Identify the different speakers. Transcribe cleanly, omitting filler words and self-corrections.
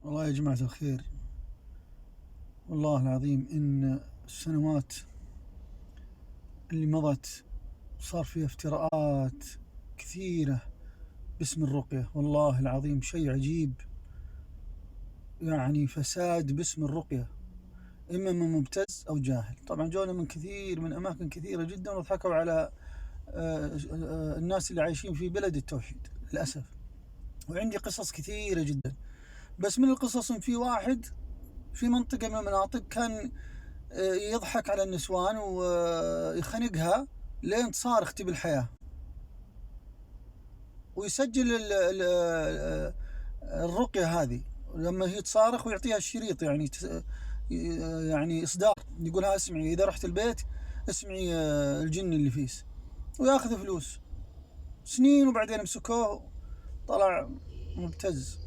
Speaker 1: والله يا جماعة الخير، والله العظيم إن السنوات اللي مضت صار فيها افتراءات كثيرة باسم الرقية. والله العظيم شيء عجيب، يعني فساد باسم الرقية، إما من مبتز أو جاهل. طبعا جونا من أماكن كثيرة جدا وضحكوا على الناس اللي عايشين في بلد التوحيد للأسف. وعندي قصص كثيرة جدا، بس من القصص إن في واحد في منطقة من المناطق كان يضحك على النسوان ويخنقها لين تصارخ تبي الحياة، ويسجل الرقية هذه لما هي تصارخ ويعطيها الشريط، يعني إصدار يقولها اسمعي إذا رحت البيت اسمعي الجن اللي فيه، وياخذ فلوس سنين. وبعدين مسكوه طلع مبتز.